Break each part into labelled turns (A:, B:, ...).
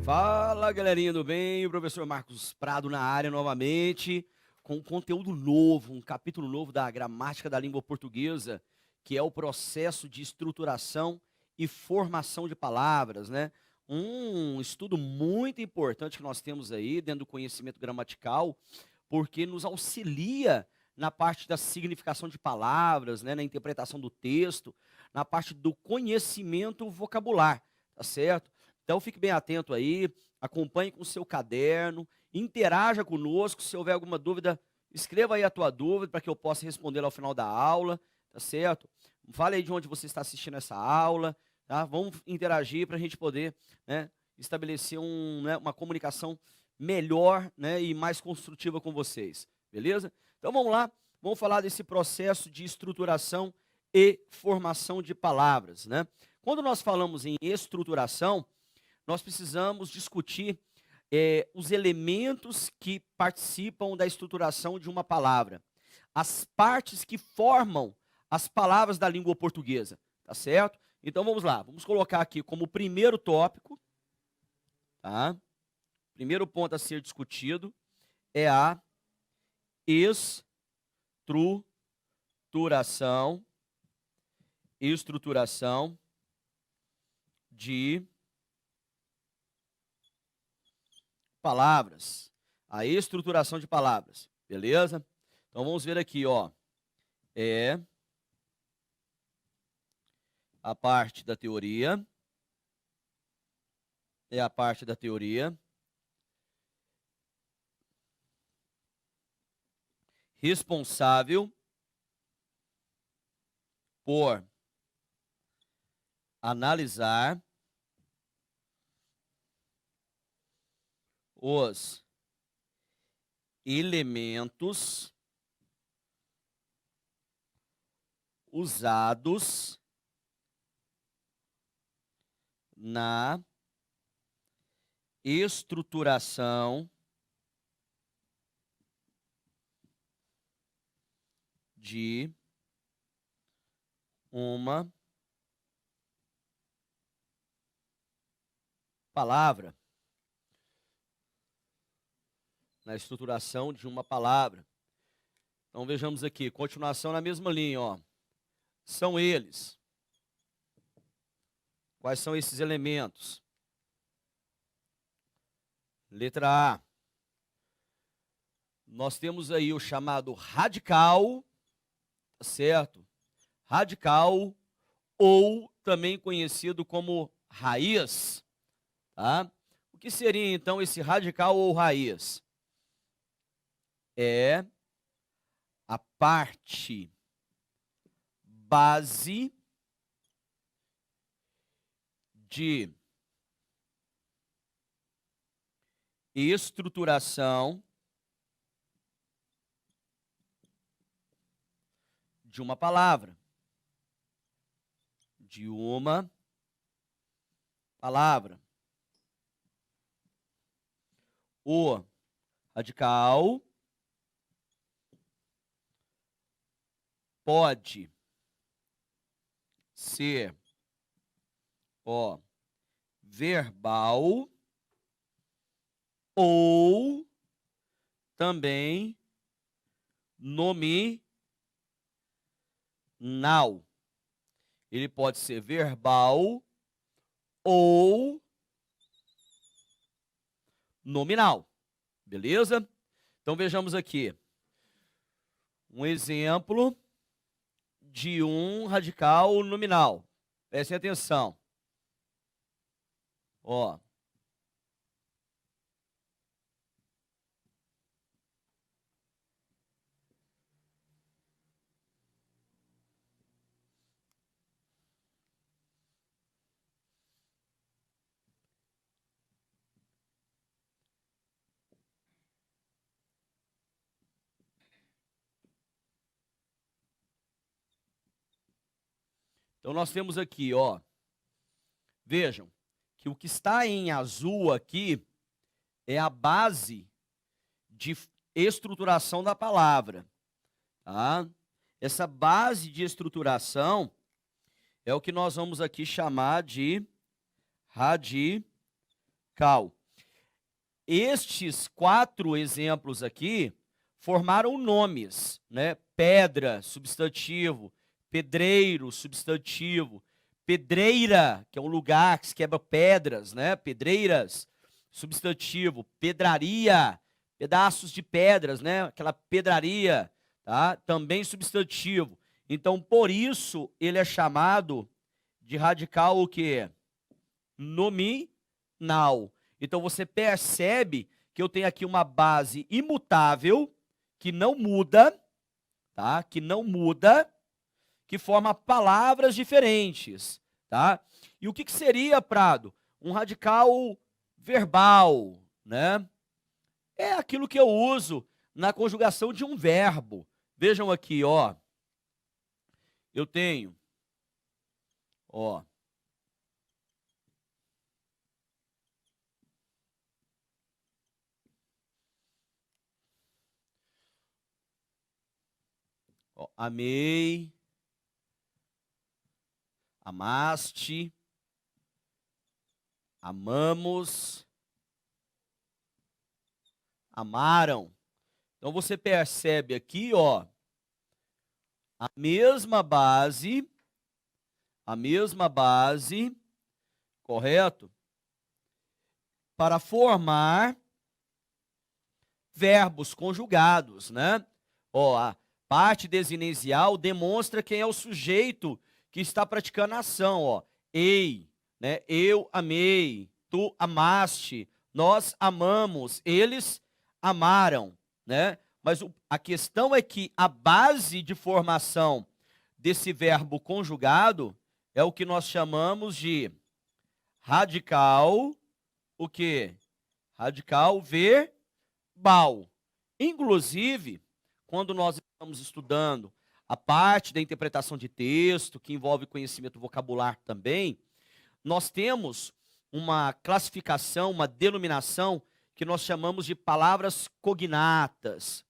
A: Fala, galerinha do bem, o professor Marcos Prado na área novamente, com um conteúdo novo, um capítulo novo da gramática da língua portuguesa, que é o processo de estruturação e formação de palavras, né? Um estudo muito importante que nós temos aí dentro do conhecimento gramatical, porque nos auxilia na parte da significação de palavras, né, na interpretação do texto, na parte do conhecimento vocabular, tá certo? Então fique bem atento aí, acompanhe com o seu caderno, interaja conosco, se houver alguma dúvida, escreva aí a tua dúvida para que eu possa responder ao final da aula, tá certo? Fale aí de onde você está assistindo essa aula, tá? Vamos interagir para a gente poder, né, estabelecer uma comunicação melhor, né, e mais construtiva com vocês, beleza? Então vamos lá, vamos falar desse processo de estruturação e formação de palavras, né? Quando nós falamos em estruturação, nós precisamos discutir os elementos que participam da estruturação de uma palavra, as partes que formam as palavras da língua portuguesa, tá certo? Então vamos lá, vamos colocar aqui como primeiro tópico, tá? Primeiro ponto a ser discutido é a estruturação de palavras. A estruturação de palavras, beleza? Então vamos ver aqui, ó. É a parte da teoria. É a parte da teoria. Responsável por analisar os elementos usados na estruturação de uma palavra. Na estruturação de uma palavra. Então vejamos aqui, continuação na mesma linha, ó. São eles. Quais são esses elementos? Letra A. Nós temos aí o chamado radical, tá certo? Radical, ou também conhecido como raiz, tá? O que seria então esse radical ou raiz? É a parte base de estruturação de uma palavra. De uma palavra. O radical pode ser, ó, verbal ou também nominal. Ele pode ser verbal ou nominal, beleza? Então vejamos aqui um exemplo de um radical nominal. Prestem atenção. Ó. Então nós temos aqui, ó. Vejam que o que está em azul aqui é a base de estruturação da palavra, tá? Essa base de estruturação é o que nós vamos aqui chamar de radical. estes 4 exemplos aqui formaram nomes, né? Pedra, substantivo, pedreiro, substantivo, pedreira, que é um lugar que se quebra pedras, né? Pedreiras, substantivo, pedraria, pedaços de pedras, né? Aquela pedraria, tá? Também substantivo. Então, por isso, ele é chamado de radical o quê? Nominal. Então, você percebe que eu tenho aqui uma base imutável, que não muda, tá? Que não muda, que forma palavras diferentes, tá? E o que seria, Prado? Um radical verbal, né? É aquilo que eu uso na conjugação de um verbo. Vejam aqui, ó. Eu tenho, ó, amei, amaste, amamos, amaram. Então você percebe aqui, ó, a mesma base, correto? Para formar verbos conjugados, né? Ó, a parte desinicial demonstra quem é o sujeito que está praticando a ação, ó. Ei, né? Eu amei, tu amaste, nós amamos, eles amaram, né? Mas a questão é que a base de formação desse verbo conjugado é o que nós chamamos de radical, o quê? Radical verbal. Inclusive, quando nós estamos estudando a parte da interpretação de texto, que envolve conhecimento vocabular também, nós temos uma classificação, uma denominação que nós chamamos de palavras cognatas,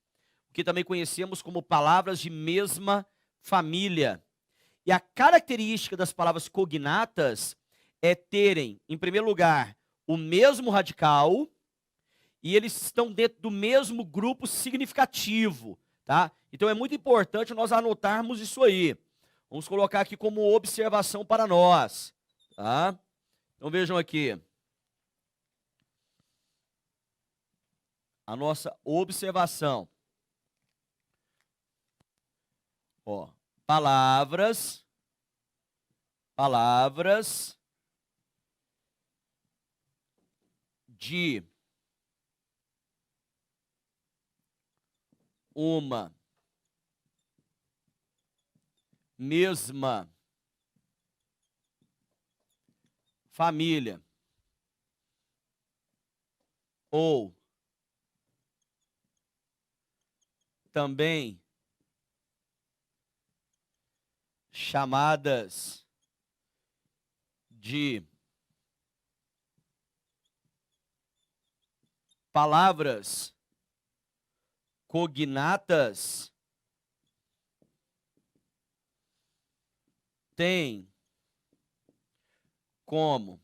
A: que também conhecemos como palavras de mesma família. E a característica das palavras cognatas é terem, em primeiro lugar, o mesmo radical, e eles estão dentro do mesmo grupo significativo, tá? Então é muito importante nós anotarmos isso aí. Vamos colocar aqui como observação para nós, tá? Então vejam aqui. A nossa observação. Ó, palavras de uma mesma família ou também chamadas de palavras cognatas tem como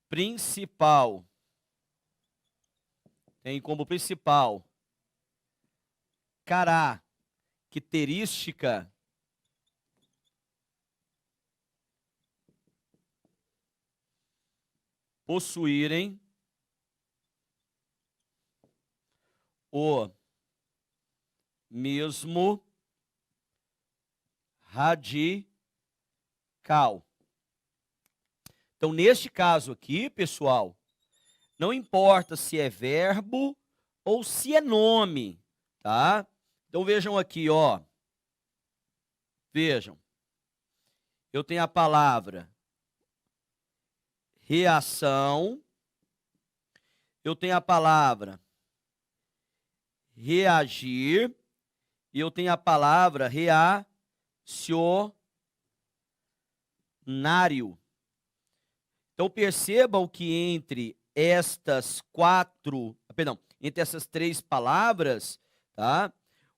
A: principal característica possuírem o mesmo radical. Então, neste caso aqui, pessoal, não importa se é verbo ou se é nome, tá? Então, vejam aqui, ó. Vejam. Eu tenho a palavra reação. Eu tenho a palavra reagir. E eu tenho a palavra reacionário. Então percebam que entre essas três palavras, tá?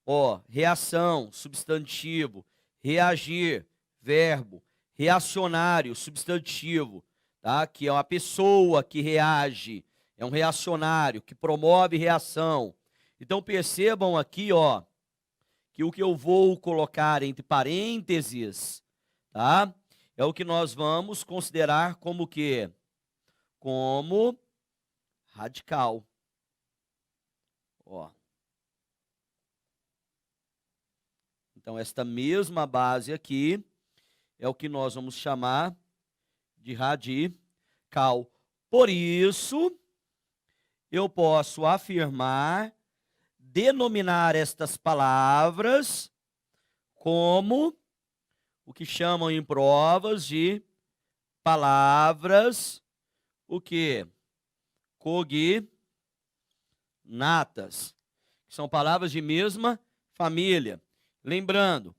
A: Ó, reação, substantivo, reagir, verbo, reacionário, substantivo, tá? Que é uma pessoa que reage, é um reacionário, que promove reação. Então percebam aqui, ó, que o que eu vou colocar entre parênteses, tá? É o que nós vamos considerar como que? Como radical. Ó. Então esta mesma base aqui é o que nós vamos chamar de radical. Por isso, eu posso afirmar, denominar estas palavras como o que chamam em provas de palavras, o que? Cognatas. São palavras de mesma família. Lembrando,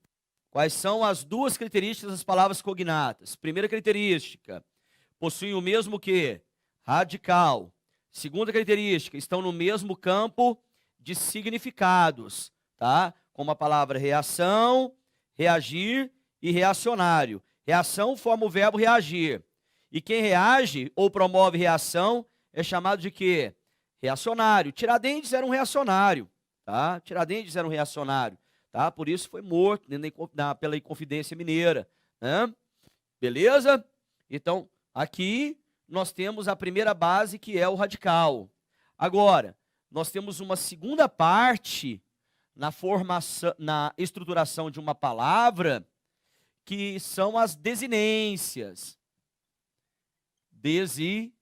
A: quais são as duas características das palavras cognatas? Primeira característica, possuem o mesmo que? Radical. Segunda característica, estão no mesmo campo de significados, tá? Como a palavra reação, reagir e reacionário. Reação forma o verbo reagir. E quem reage ou promove reação é chamado de quê? Reacionário. Tiradentes era um reacionário, tá? Tiradentes era um reacionário, tá? Por isso foi morto pela Inconfidência Mineira, né? Beleza? Então, aqui nós temos a primeira base, que é o radical. Agora, nós temos uma segunda parte na formação, na estruturação de uma palavra, que são as desinências. Desinência,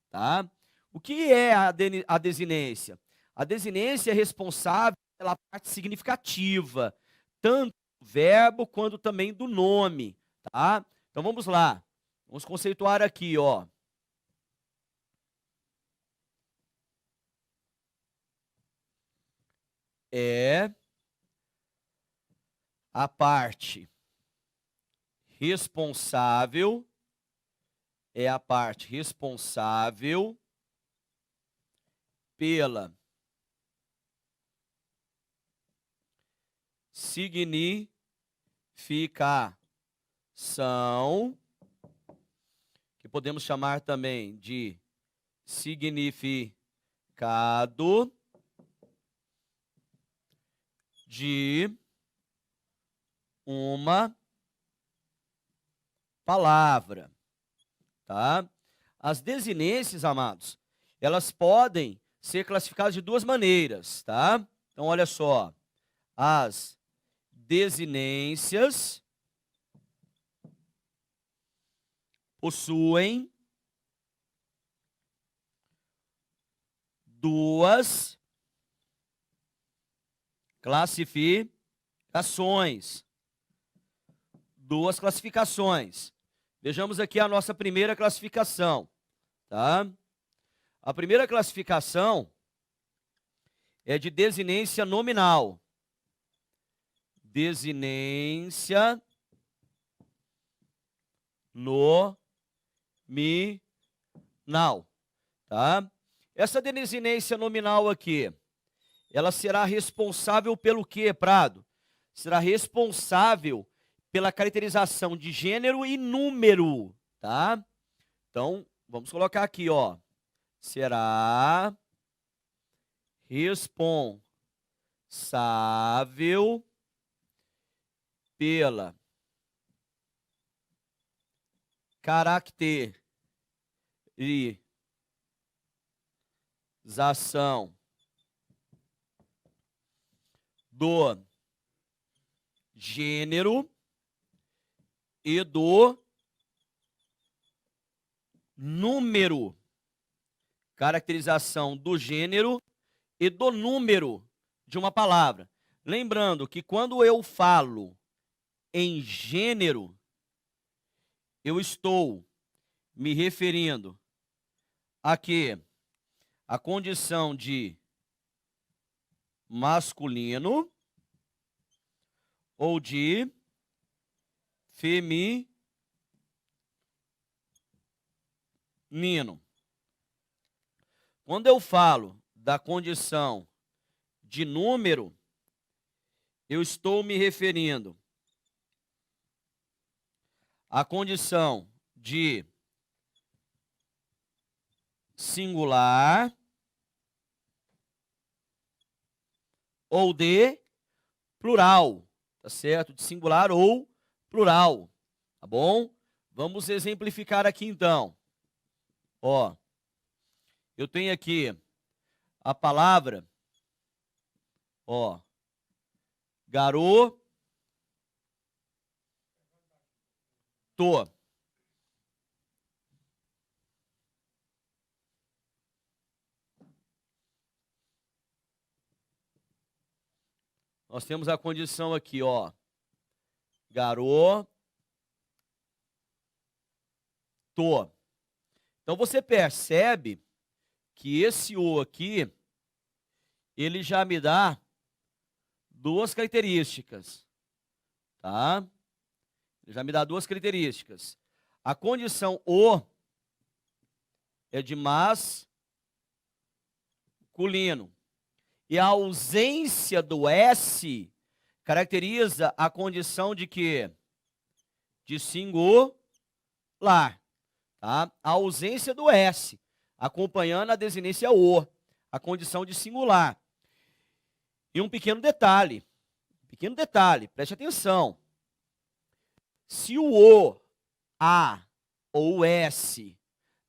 A: tá? O que é a desinência? A desinência é responsável pela parte significativa, tanto do verbo quanto também do nome, tá? Então vamos lá. Vamos conceituar aqui, ó. É a parte responsável, pela significação, que podemos chamar também de significado de uma palavra, tá? As desinências, amados, elas podem ser classificadas de duas maneiras, tá? Então, olha só, as desinências possuem duas classificações. Vejamos aqui a nossa primeira classificação, tá? A primeira classificação é de desinência nominal. Desinência nominal, tá? Essa desinência nominal aqui, ela será responsável pelo quê, Prado? Será responsável pela caracterização de gênero e número, tá? Então, vamos colocar aqui, ó. Será responsável pela caracterização do gênero e do número. Caracterização do gênero e do número de uma palavra. Lembrando que quando eu falo em gênero, eu estou me referindo a quê? A condição de masculino ou de feminino. Quando eu falo da condição de número, eu estou me referindo a condição de singular ou de plural, tá certo? De singular ou plural, tá bom? Vamos exemplificar aqui então. Ó, eu tenho aqui a palavra, ó, garoto. Nós temos a condição aqui, ó, garoto. Então você percebe que esse o aqui, ele já me dá duas características, tá? Ele já me dá duas características. A condição o é de masculino. E a ausência do S caracteriza a condição de quê? De singular, tá? A ausência do S, acompanhando a desinência o, a condição de singular. E um pequeno detalhe, preste atenção. Se o A ou o S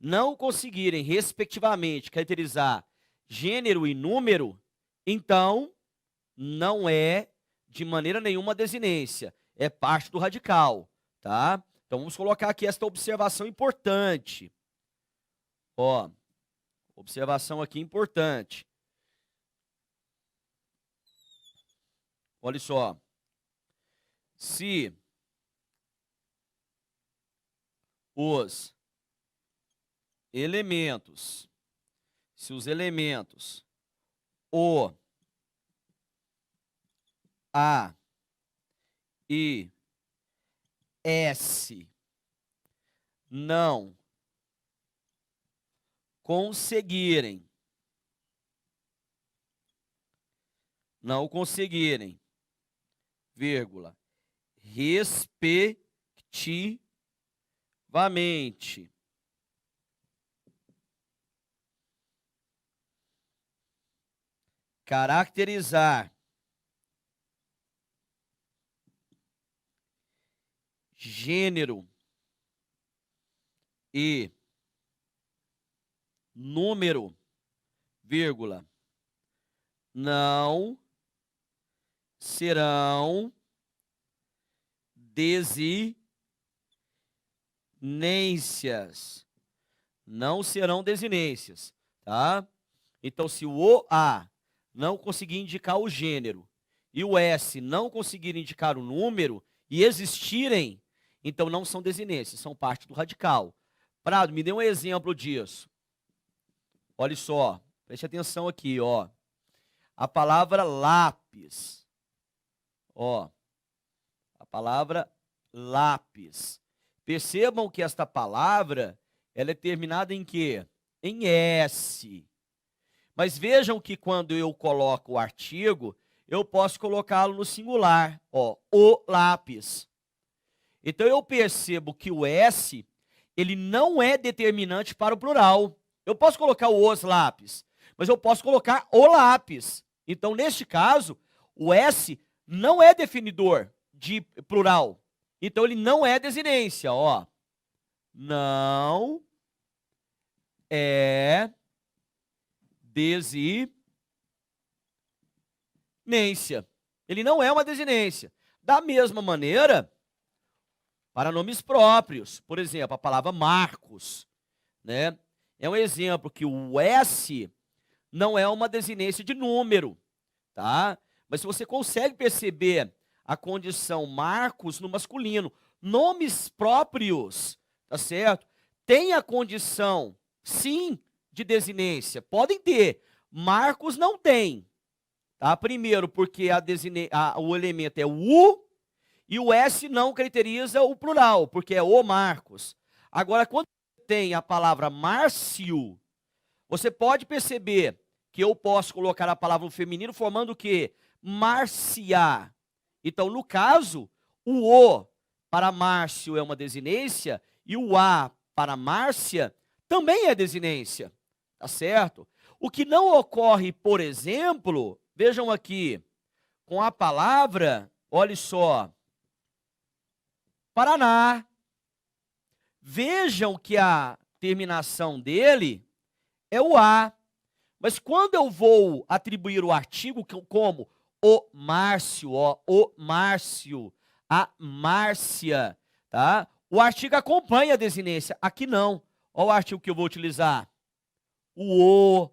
A: não conseguirem, respectivamente, caracterizar gênero e número, então não é de maneira nenhuma desinência, é parte do radical, tá? Então vamos colocar aqui esta observação importante. Ó, observação aqui importante. Olha só. Se os elementos O, A e S não conseguirem, vírgula, respectivamente, caracterizar gênero e número, vírgula, não serão desinências. Não serão desinências, tá? Então, se o A não conseguir indicar o gênero e o S não conseguir indicar o número e existirem, então não são desinências, são parte do radical. Prado, me dê um exemplo disso. Olha só, preste atenção aqui, ó. A palavra lápis. Ó, a palavra lápis. Percebam que esta palavra, ela é terminada em quê? Em S. Mas vejam que quando eu coloco o artigo, eu posso colocá-lo no singular, ó, o lápis. Então eu percebo que o S, ele não é determinante para o plural. Eu posso colocar os lápis, mas eu posso colocar o lápis. Então, neste caso, o S não é definidor de plural. Então, ele não é desinência, ó. Não é desinência. Ele não é uma desinência. Da mesma maneira, para nomes próprios, por exemplo, a palavra Marcos, né? É um exemplo que o S não é uma desinência de número, tá? Mas se você consegue perceber a condição Marcos no masculino, nomes próprios, tá certo? Tem a condição, sim, de desinência, podem ter. Marcos não tem, tá? Primeiro, porque o elemento é o U e o S não caracteriza o plural, porque é o Marcos. Agora, quando tem a palavra Márcio, você pode perceber que eu posso colocar a palavra no feminino formando o quê? Márcia. Então, no caso, o para Márcio é uma desinência e o a para Márcia também é desinência, tá certo? O que não ocorre, por exemplo, vejam aqui, com a palavra, olhe só, Paraná. Vejam que a terminação dele é o a. Mas quando eu vou atribuir o artigo como o Márcio, ó, o Márcio, a Márcia, tá? O artigo acompanha a desinência. Aqui não. Olha o artigo que eu vou utilizar. O,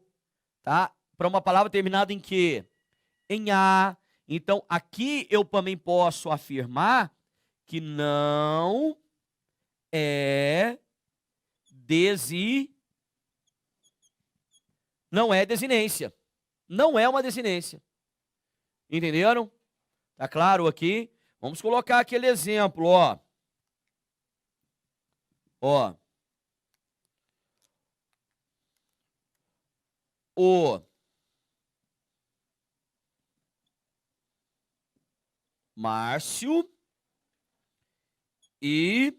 A: tá? Para uma palavra terminada em quê? Em a. Então, aqui eu também posso afirmar que não é não é desinência. Não é uma desinência. Entenderam? Tá claro aqui? Vamos colocar aquele exemplo, ó. Ó. O Márcio e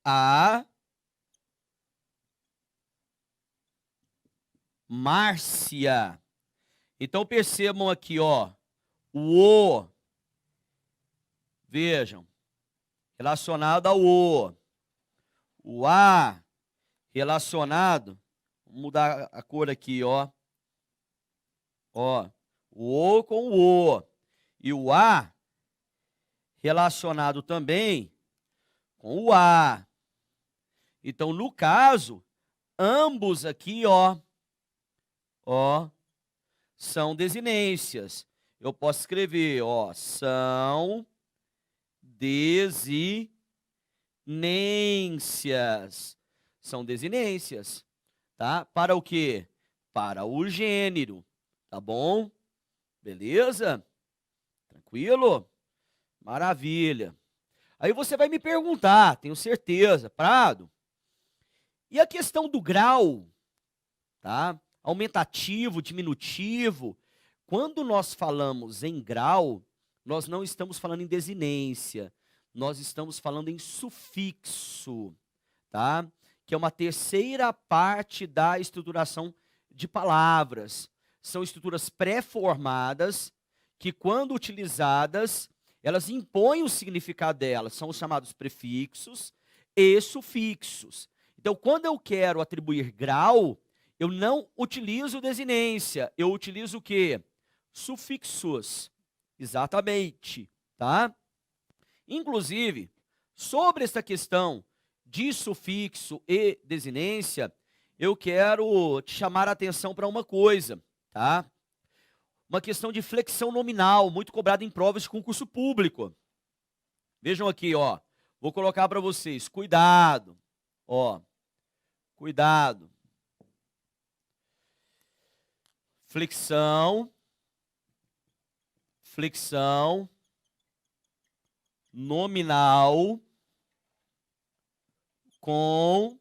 A: a Márcia. Então percebam aqui, ó, o, vejam, relacionado ao o a relacionado, vamos mudar a cor aqui, ó, o com o e o a relacionado também com o a. Então, no caso, ambos aqui, ó, são desinências. Eu posso escrever, ó, são desinências. São desinências, tá? Para o quê? Para o gênero, tá bom? Beleza? Tranquilo? Maravilha. Aí você vai me perguntar, tenho certeza, Prado, e a questão do grau, tá? Aumentativo, diminutivo. Quando nós falamos em grau, nós não estamos falando em desinência, nós estamos falando em sufixo, tá? Que é uma terceira parte da estruturação de palavras. São estruturas pré-formadas que, quando utilizadas, elas impõem o significado delas. São os chamados prefixos e sufixos. Então, quando eu quero atribuir grau, eu não utilizo desinência, eu utilizo o quê? Sufixos. Exatamente, tá? Inclusive, sobre essa questão de sufixo e desinência, eu quero te chamar a atenção para uma coisa, tá? Uma questão de flexão nominal, muito cobrada em provas de concurso público. Vejam aqui, ó. Vou colocar para vocês. Cuidado, ó. Cuidado. Flexão nominal com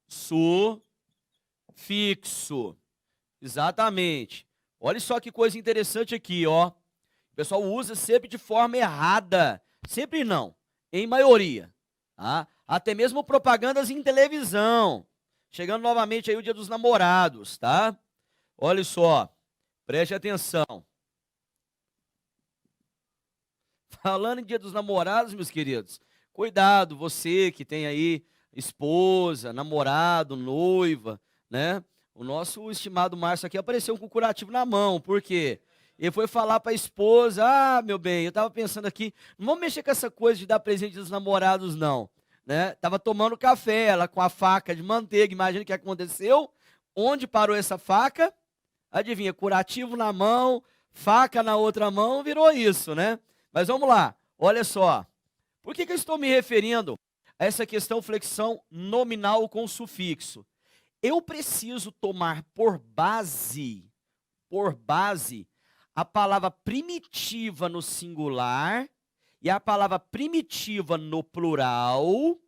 A: sufixo. Exatamente. Olha só que coisa interessante aqui, ó. O pessoal usa sempre de forma errada. Sempre não, em maioria. Tá? Até mesmo propagandas em televisão. Chegando novamente aí o Dia dos Namorados, tá? Olha só, preste atenção. Falando em Dia dos Namorados, meus queridos, cuidado, você que tem aí esposa, namorado, noiva, né? O nosso estimado Márcio aqui apareceu com o curativo na mão, por quê? Ele foi falar para a esposa, meu bem, eu estava pensando aqui, não vamos mexer com essa coisa de dar presente dos namorados, não. Né? Tava tomando café, ela com a faca de manteiga, imagina o que aconteceu. Onde parou essa faca? Adivinha, curativo na mão, faca na outra mão, virou isso, né? Mas vamos lá, olha só. Por que eu estou me referindo a essa questão flexão nominal com sufixo? Eu preciso tomar por base, a palavra primitiva no singular e a palavra primitiva no plural,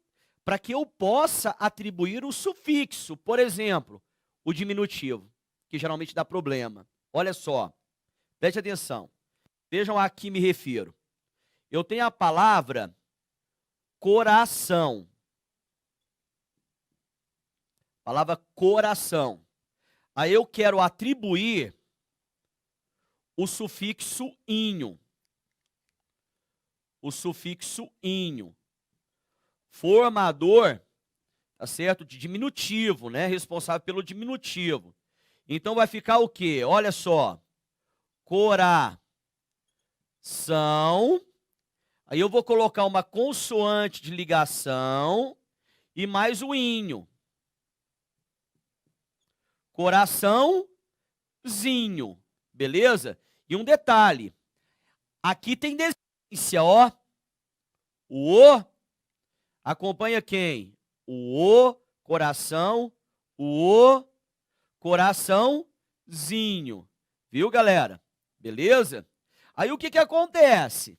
A: para que eu possa atribuir o sufixo, por exemplo, o diminutivo, que geralmente dá problema. Olha só, preste atenção, vejam a que me refiro. eu tenho a palavra coração. Palavra coração. Aí eu quero atribuir o sufixo inho. O sufixo inho. Formador, tá certo? De diminutivo, né? Responsável pelo diminutivo. Então vai ficar o quê? Olha só. Coração. Aí eu vou colocar uma consoante de ligação e mais o inho. Coraçãozinho. Beleza? E um detalhe. Aqui tem desinência, ó. O acompanha quem? O coração, o coraçãozinho. Viu, galera? Beleza? Aí o que que acontece?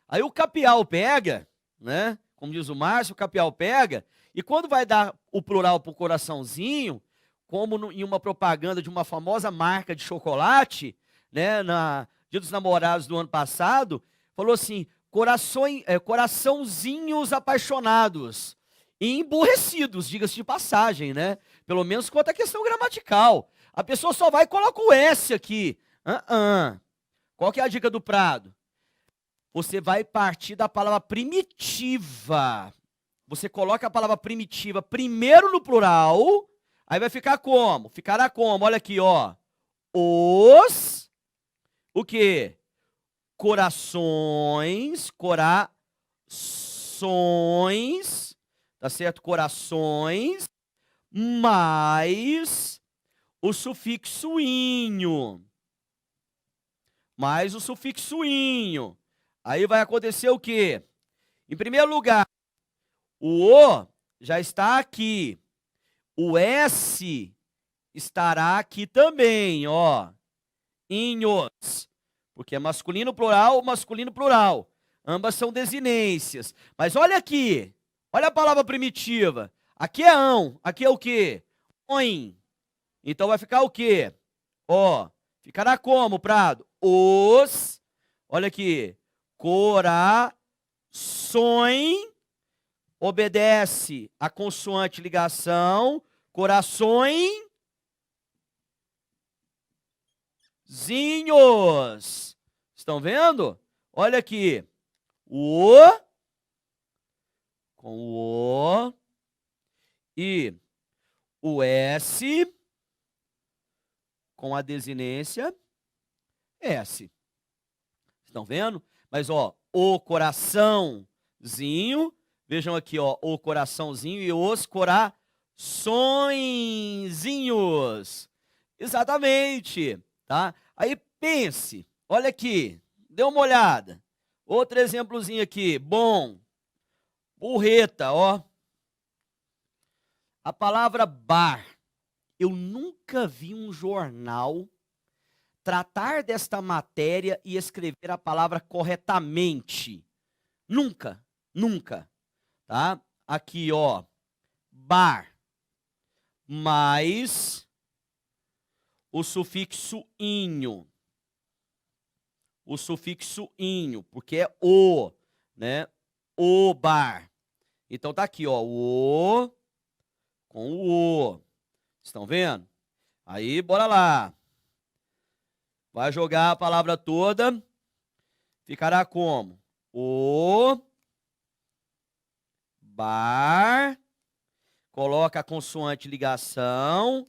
A: Aí o capial pega, né? Como diz o Márcio, o capial pega, e quando vai dar o plural pro coraçãozinho, como em uma propaganda de uma famosa marca de chocolate, né, na Dia dos Namorados do ano passado, falou assim, coraçãozinhos apaixonados e emburrecidos, diga-se de passagem, né? Pelo menos quanto à questão gramatical. A pessoa só vai e coloca o S aqui. Qual que é a dica do Prado? Você vai partir da palavra primitiva. Você coloca a palavra primitiva primeiro no plural, aí vai ficar como? Ficará como? Olha aqui, ó. Os, o quê? Corações, tá certo? Corações, mais o sufixo inho. Mais o sufixo inho. Aí vai acontecer o quê? Em primeiro lugar, o O já está aqui. O S estará aqui também, ó. Inhos. Porque é masculino plural. Ambas são desinências. Mas olha aqui. Olha a palavra primitiva. Aqui é ão. Aqui é o quê? Oin. Então vai ficar o quê? Ó. Ficará como, Prado? Os. Olha aqui. Corações. Obedece a consoante ligação. Corações. Zinhos. Estão vendo? Olha aqui. O com o O e o S com a desinência S. Estão vendo? Mas, ó, o coraçãozinho, vejam aqui, ó, o coraçãozinho e os coraçõezinhos. Exatamente, tá? Aí pense, olha aqui, dê uma olhada. Outro exemplozinho aqui, bom. Burreta, ó. A palavra bar. Eu nunca vi um jornal tratar desta matéria e escrever a palavra corretamente. Nunca, nunca, tá? Aqui, ó, bar, mais o sufixo inho. O sufixo inho, porque é o, né? O bar. Então tá aqui, ó, o com o O. Estão vendo? Aí, bora lá. Vai jogar a palavra toda. Ficará como? O bar. Coloca a consoante ligação.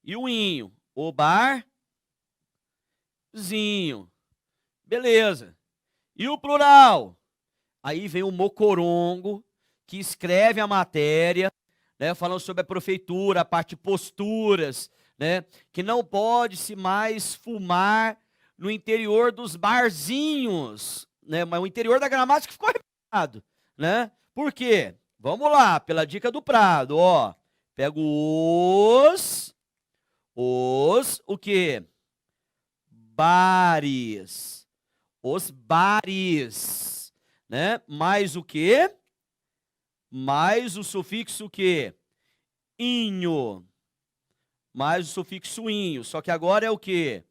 A: E o inho. O barzinho. Beleza. E o plural? Aí vem o mocorongo, que escreve a matéria, né, falando sobre a prefeitura, a parte de posturas, né, que não pode-se mais fumar no interior dos barzinhos, né, mas o interior da gramática ficou arrepiado, né? Por quê? Vamos lá, pela dica do Prado, ó. Pego o quê? Bares. Os bares, né? Mais o quê? Mais o sufixo o quê? Inho. Mais o sufixo inho. Só que agora é o quê?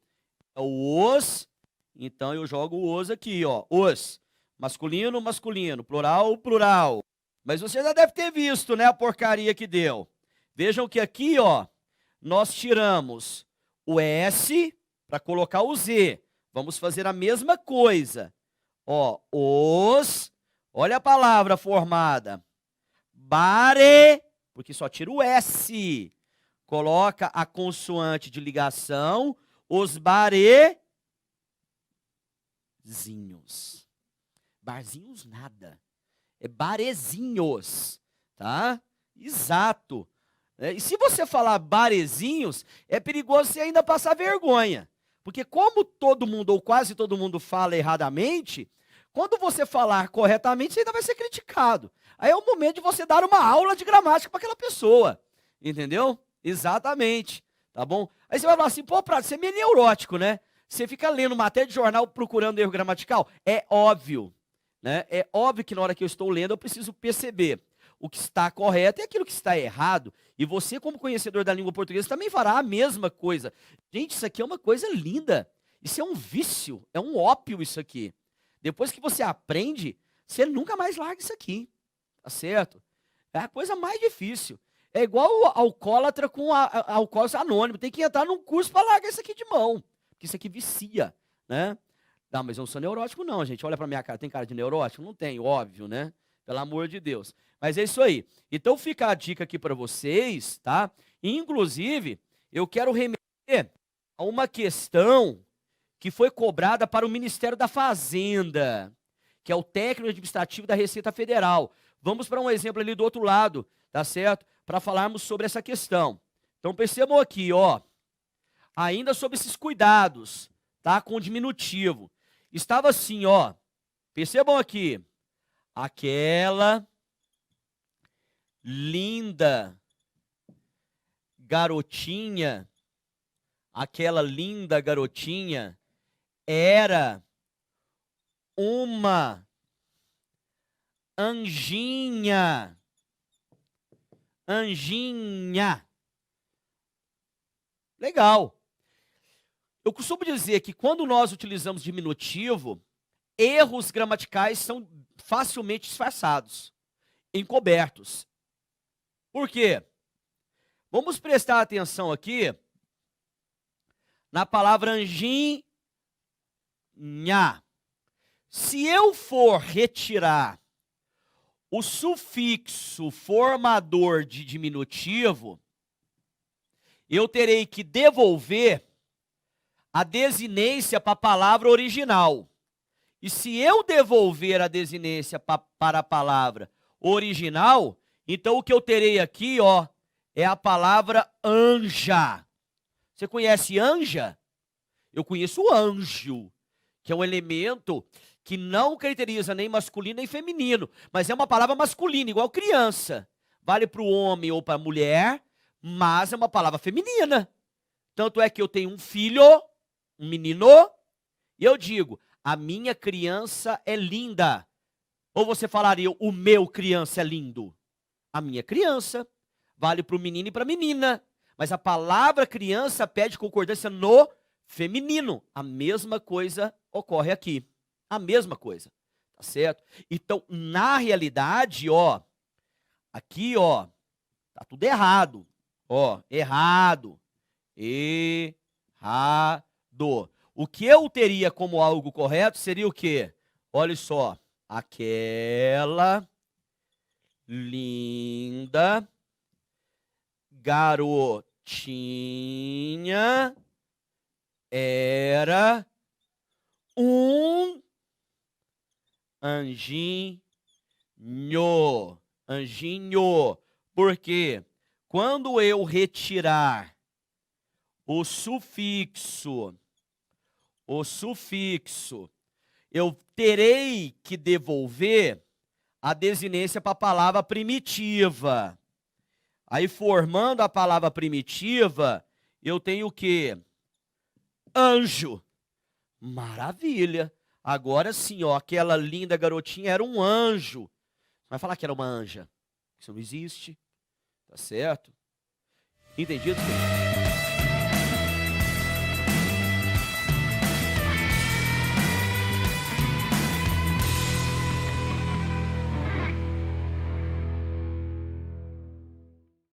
A: É o os. Então eu jogo o os aqui, ó. Os. Masculino, masculino. Plural, plural. Mas você já deve ter visto, né, a porcaria que deu. Vejam que aqui, ó, nós tiramos o S para colocar o Z. Vamos fazer a mesma coisa. Ó, os, olha a palavra formada. Bare, porque só tira o S. Coloca a consoante de ligação, os barezinhos. Barzinhos nada. É barezinhos, tá? Exato. E se você falar barezinhos, é perigoso você ainda passar vergonha. Porque como todo mundo, ou quase todo mundo, fala erradamente, quando você falar corretamente, você ainda vai ser criticado. Aí é o momento de você dar uma aula de gramática para aquela pessoa. Entendeu? Exatamente. Tá bom? Aí você vai falar assim, pô, Prado, você é meio neurótico, né? Você fica lendo matéria de jornal procurando erro gramatical? É óbvio. Né? É óbvio que na hora que eu estou lendo, eu preciso perceber o que está correto e aquilo que está errado. E você, como conhecedor da língua portuguesa, também fará a mesma coisa. Gente, isso aqui é uma coisa linda. Isso é um vício, é um ópio isso aqui. Depois que você aprende, você nunca mais larga isso aqui. Tá certo? É a coisa mais difícil. É igual o alcoólatra com alcoólicos anônimos. Tem que entrar num curso para largar isso aqui de mão. Porque isso aqui vicia, né? Não, mas eu não sou neurótico não, gente. Olha para minha cara. Tem cara de neurótico? Não tem, óbvio, né? Pelo amor de Deus. Mas é isso aí. Então fica a dica aqui para vocês, tá? Inclusive, eu quero remeter a uma questão que foi cobrada para o Ministério da Fazenda, que é o técnico administrativo da Receita Federal. Vamos para um exemplo ali do outro lado, tá certo? Para falarmos sobre essa questão. Então percebam aqui, ó. Ainda sobre esses cuidados, tá? Com o diminutivo. Estava assim, ó. Percebam aqui. Aquela linda garotinha, era uma anjinha. Anjinha. Legal. Eu costumo dizer que quando nós utilizamos diminutivo, erros gramaticais são facilmente disfarçados, encobertos. Por quê? Vamos prestar atenção aqui na palavra anjinha. Se eu for retirar o sufixo formador de diminutivo, eu terei que devolver a desinência para a palavra original. E se eu devolver a desinência para a palavra original, então o que eu terei aqui, ó, é a palavra anja. Você conhece anja? Eu conheço o anjo, que é um elemento que não caracteriza nem masculino nem feminino, mas é uma palavra masculina, igual criança. Vale para o homem ou para a mulher, mas é uma palavra feminina. Tanto é que eu tenho um filho, um menino, e eu digo, a minha criança é linda. Ou você falaria, o meu criança é lindo? A minha criança. Vale para o menino e para a menina. Mas a palavra criança pede concordância no feminino. A mesma coisa ocorre aqui. A mesma coisa. Tá certo? Então, na realidade, ó, aqui, ó, tá tudo errado. Ó, errado. Errado. O que eu teria como algo correto seria o quê? Olha só. Aquela linda garotinha era um anjinho. Anjinho. Porque quando eu retirar o sufixo, eu terei que devolver a desinência para a palavra primitiva. Aí, formando a palavra primitiva, eu tenho o quê? Anjo. Maravilha. Agora sim, ó, aquela linda garotinha era um anjo. Vai falar que era uma anja. Isso não existe. Tá certo? Entendido?